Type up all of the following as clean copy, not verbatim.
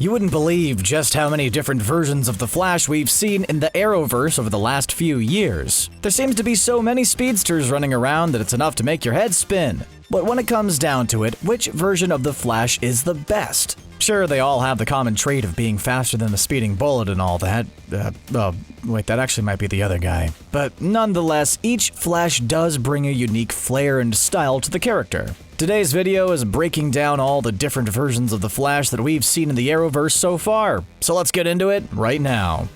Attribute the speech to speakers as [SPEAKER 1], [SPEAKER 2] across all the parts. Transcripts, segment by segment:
[SPEAKER 1] You wouldn't believe just how many different versions of the Flash we've seen in the Arrowverse over the last few years. There seems to be so many speedsters running around that it's enough to make your head spin. But when it comes down to it, which version of the Flash is the best? Sure, they all have the common trait of being faster than a speeding bullet and all that. Wait, that actually might be the other guy. But nonetheless, each Flash does bring a unique flair and style to the character. Today's video is breaking down all the different versions of the Flash that we've seen in the Arrowverse so far. So let's get into it right now.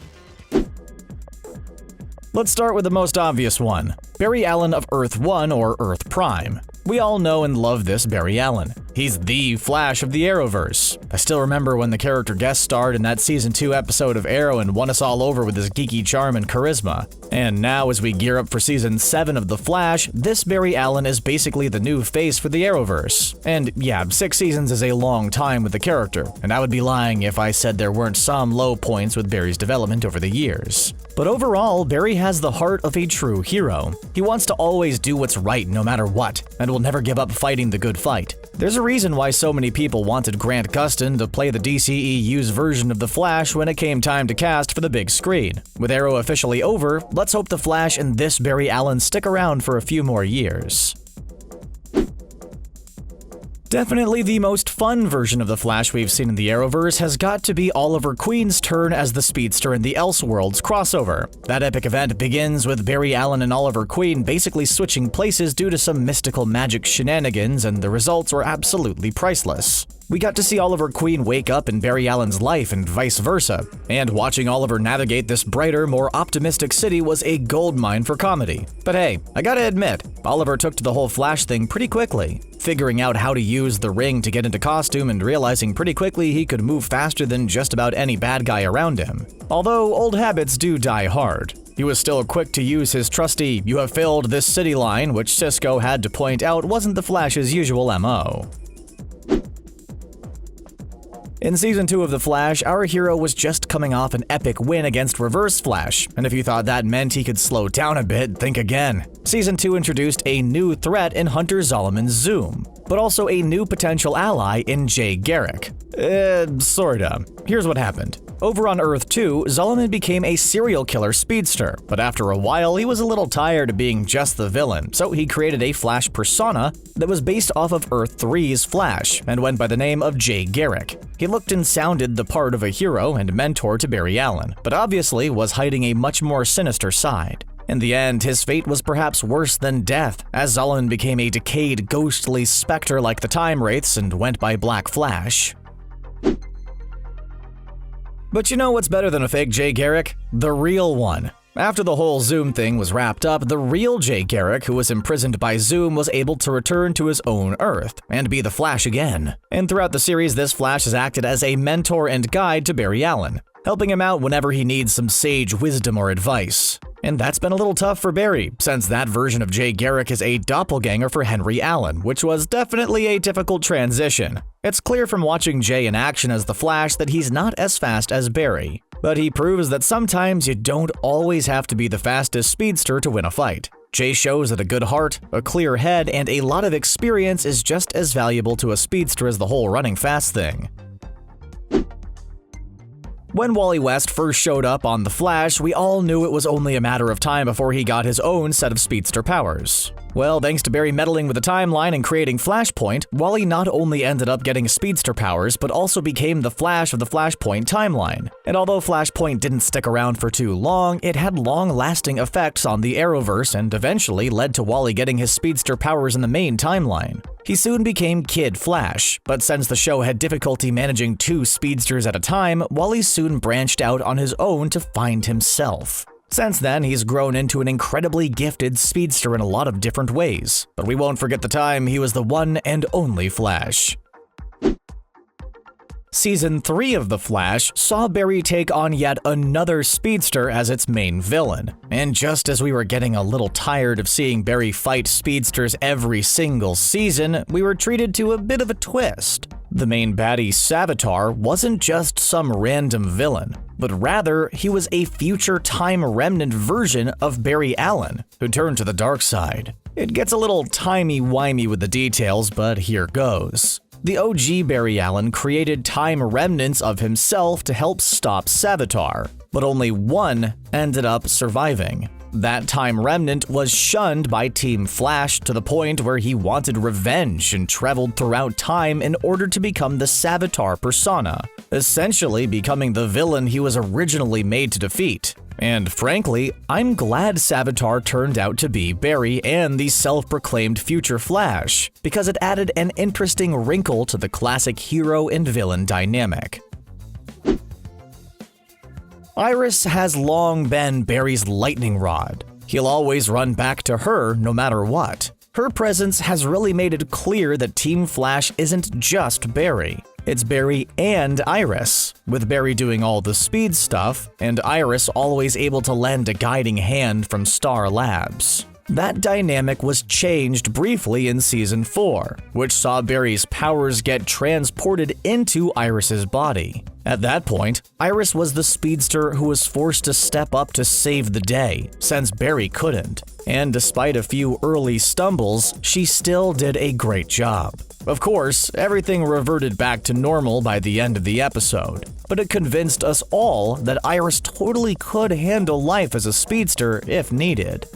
[SPEAKER 1] Let's start with the most obvious one, Barry Allen of Earth 1 or Earth Prime. We all know and love this Barry Allen. He's the Flash of the Arrowverse. I still remember when the character guest starred in that Season 2 episode of Arrow and won us all over with his geeky charm and charisma. And now as we gear up for Season 7 of The Flash, this Barry Allen is basically the new face for the Arrowverse. And yeah, 6 seasons is a long time with the character, and I would be lying if I said there weren't some low points with Barry's development over the years. But overall, Barry has the heart of a true hero. He wants to always do what's right no matter what, and will never give up fighting the good fight. There's a reason why so many people wanted Grant Gustin to play the DCEU's version of the Flash when it came time to cast for the big screen. With Arrow officially over, let's hope the Flash and this Barry Allen stick around for a few more years. Definitely the most fun version of the Flash we've seen in the Arrowverse has got to be Oliver Queen's turn as the Speedster in the Elseworlds crossover. That epic event begins with Barry Allen and Oliver Queen basically switching places due to some mystical magic shenanigans, and the results were absolutely priceless. We got to see Oliver Queen wake up in Barry Allen's life and vice versa, and watching Oliver navigate this brighter, more optimistic city was a goldmine for comedy. But hey, I gotta admit, Oliver took to the whole Flash thing pretty quickly, figuring out how to use the ring to get into costume and realizing pretty quickly he could move faster than just about any bad guy around him. Although old habits do die hard. He was still quick to use his trusty "you have failed this city" line, which Cisco had to point out wasn't the Flash's usual MO. In Season 2 of The Flash, our hero was just coming off an epic win against Reverse Flash, and if you thought that meant he could slow down a bit, think again. Season 2 introduced a new threat in Hunter Zolomon's Zoom, but also a new potential ally in Jay Garrick. Sorta. Here's what happened. Over on Earth 2, Zolomon became a serial killer speedster, but after a while he was a little tired of being just the villain, so he created a Flash persona that was based off of Earth 3's Flash and went by the name of Jay Garrick. He looked and sounded the part of a hero and mentor to Barry Allen, but obviously was hiding a much more sinister side. In the end, his fate was perhaps worse than death, as Zolomon became a decayed, ghostly specter like the Time Wraiths and went by Black Flash. But you know what's better than a fake Jay Garrick? The real one. After the whole Zoom thing was wrapped up, the real Jay Garrick, who was imprisoned by Zoom, was able to return to his own Earth and be the Flash again. And throughout the series, this Flash has acted as a mentor and guide to Barry Allen, helping him out whenever he needs some sage wisdom or advice. And that's been a little tough for Barry, since that version of Jay Garrick is a doppelganger for Henry Allen, which was definitely a difficult transition. It's clear from watching Jay in action as the Flash that he's not as fast as Barry, but he proves that sometimes you don't always have to be the fastest speedster to win a fight. Jay shows that a good heart, a clear head, and a lot of experience is just as valuable to a speedster as the whole running fast thing. When Wally West first showed up on The Flash, we all knew it was only a matter of time before he got his own set of speedster powers. Well, thanks to Barry meddling with the timeline and creating Flashpoint, Wally not only ended up getting speedster powers, but also became the Flash of the Flashpoint timeline. And although Flashpoint didn't stick around for too long, it had long-lasting effects on the Arrowverse and eventually led to Wally getting his speedster powers in the main timeline. He soon became Kid Flash, but since the show had difficulty managing 2 speedsters at a time, Wally soon branched out on his own to find himself. Since then, he's grown into an incredibly gifted speedster in a lot of different ways, but we won't forget the time he was the one and only Flash. Season 3 of The Flash saw Barry take on yet another speedster as its main villain. And just as we were getting a little tired of seeing Barry fight speedsters every single season, we were treated to a bit of a twist. The main baddie, Savitar, wasn't just some random villain, but rather he was a future Time Remnant version of Barry Allen, who turned to the dark side. It gets a little timey-wimey with the details, but here goes. The OG Barry Allen created time remnants of himself to help stop Savitar, but only one ended up surviving. That time remnant was shunned by Team Flash to the point where he wanted revenge and traveled throughout time in order to become the Savitar persona, essentially becoming the villain he was originally made to defeat. And frankly, I'm glad Savitar turned out to be Barry and the self-proclaimed future Flash, because it added an interesting wrinkle to the classic hero and villain dynamic. Iris has long been Barry's lightning rod. He'll always run back to her no matter what. Her presence has really made it clear that Team Flash isn't just Barry. It's Barry and Iris, with Barry doing all the speed stuff, and Iris always able to lend a guiding hand from Star Labs. That dynamic was changed briefly in Season 4, which saw Barry's powers get transported into Iris's body. At that point, Iris was the speedster who was forced to step up to save the day, since Barry couldn't. And despite a few early stumbles, she still did a great job. Of course, everything reverted back to normal by the end of the episode, but it convinced us all that Iris totally could handle life as a speedster if needed.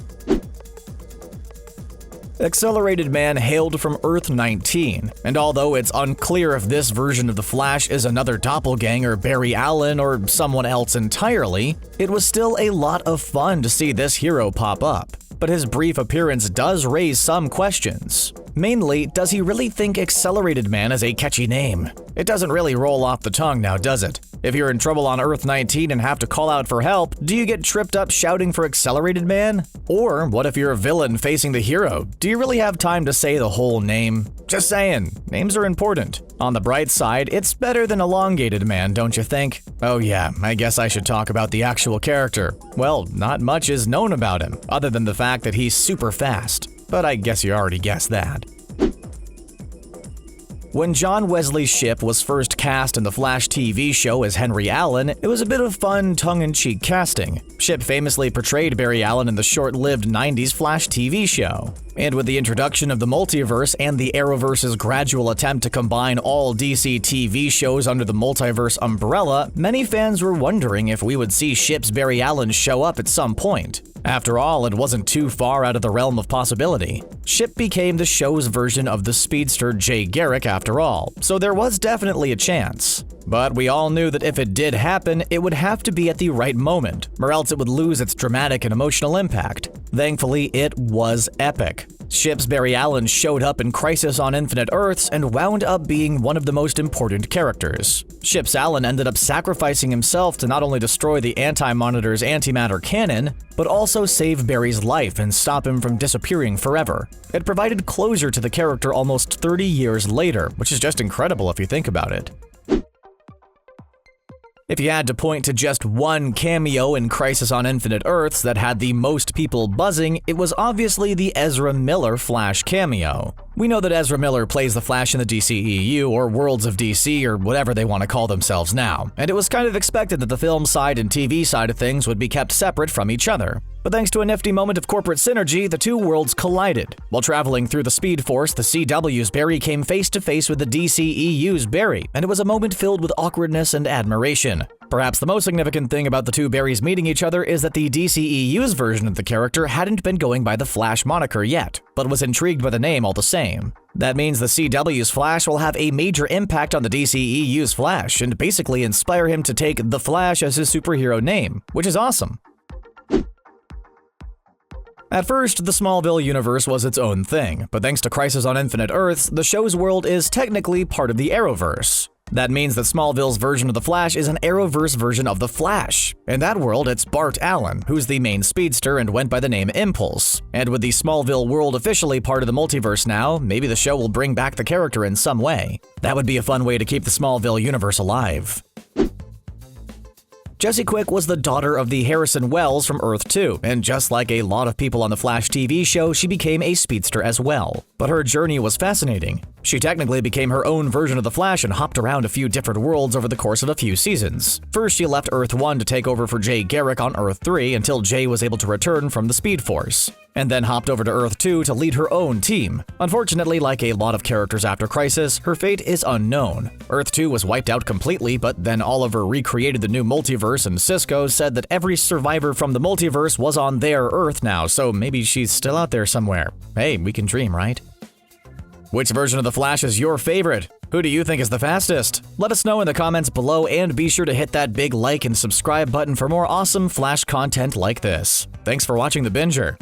[SPEAKER 1] Accelerated Man hailed from Earth-19, and although it's unclear if this version of the Flash is another doppelganger Barry Allen or someone else entirely, it was still a lot of fun to see this hero pop up. But his brief appearance does raise some questions. Mainly, does he really think Accelerated Man is a catchy name? It doesn't really roll off the tongue now, does it? If you're in trouble on Earth-19 and have to call out for help, do you get tripped up shouting for Accelerated Man? Or what if you're a villain facing the hero? Do you really have time to say the whole name? Just saying, names are important. On the bright side, it's better than Elongated Man, don't you think? Oh yeah, I guess I should talk about the actual character. Well, not much is known about him, other than the fact that he's super fast. But I guess you already guessed that. When John Wesley Shipp was first cast in the Flash TV show as Henry Allen, it was a bit of fun, tongue-in-cheek casting. Shipp famously portrayed Barry Allen in the short-lived 90s Flash TV show. And with the introduction of the multiverse and the Arrowverse's gradual attempt to combine all DC TV shows under the multiverse umbrella, many fans were wondering if we would see Shipp's Barry Allen show up at some point. After all, it wasn't too far out of the realm of possibility. Shipp became the show's version of the speedster Jay Garrick after all, so there was definitely a chance. But we all knew that if it did happen, it would have to be at the right moment, or else it would lose its dramatic and emotional impact. Thankfully, it was epic. Shipp's Barry Allen showed up in Crisis on Infinite Earths and wound up being one of the most important characters. Shipp's Allen ended up sacrificing himself to not only destroy the Anti-Monitor's antimatter cannon, but also save Barry's life and stop him from disappearing forever. It provided closure to the character almost 30 years later, which is just incredible if you think about it. If you had to point to just one cameo in Crisis on Infinite Earths that had the most people buzzing, it was obviously the Ezra Miller Flash cameo. We know that Ezra Miller plays the Flash in the DCEU, or Worlds of DC, or whatever they want to call themselves now, and it was kind of expected that the film side and TV side of things would be kept separate from each other. But thanks to a nifty moment of corporate synergy, the two worlds collided. While traveling through the Speed Force, the CW's Barry came face-to-face with the DCEU's Barry, and it was a moment filled with awkwardness and admiration. Perhaps the most significant thing about the two Barrys meeting each other is that the DCEU's version of the character hadn't been going by the Flash moniker yet, but was intrigued by the name all the same. That means the CW's Flash will have a major impact on the DCEU's Flash, and basically inspire him to take the Flash as his superhero name, which is awesome. At first, the Smallville universe was its own thing, but thanks to Crisis on Infinite Earths, the show's world is technically part of the Arrowverse. That means that Smallville's version of the Flash is an Arrowverse version of the Flash. In that world, it's Bart Allen, who's the main speedster and went by the name Impulse. And with the Smallville world officially part of the multiverse now, maybe the show will bring back the character in some way. That would be a fun way to keep the Smallville universe alive. Jessie Quick was the daughter of the Harrison Wells from Earth 2, and just like a lot of people on the Flash TV show, she became a speedster as well. But her journey was fascinating. She technically became her own version of the Flash and hopped around a few different worlds over the course of a few seasons. First, she left Earth 1 to take over for Jay Garrick on Earth 3 until Jay was able to return from the Speed Force, and then hopped over to Earth 2 to lead her own team. Unfortunately, like a lot of characters after Crisis, her fate is unknown. Earth 2 was wiped out completely, but then Oliver recreated the new multiverse, and Cisco said that every survivor from the multiverse was on their Earth now, so maybe she's still out there somewhere. Hey, we can dream, right? Which version of the Flash is your favorite? Who do you think is the fastest? Let us know in the comments below, and be sure to hit that big like and subscribe button for more awesome Flash content like this. Thanks for watching The Binger.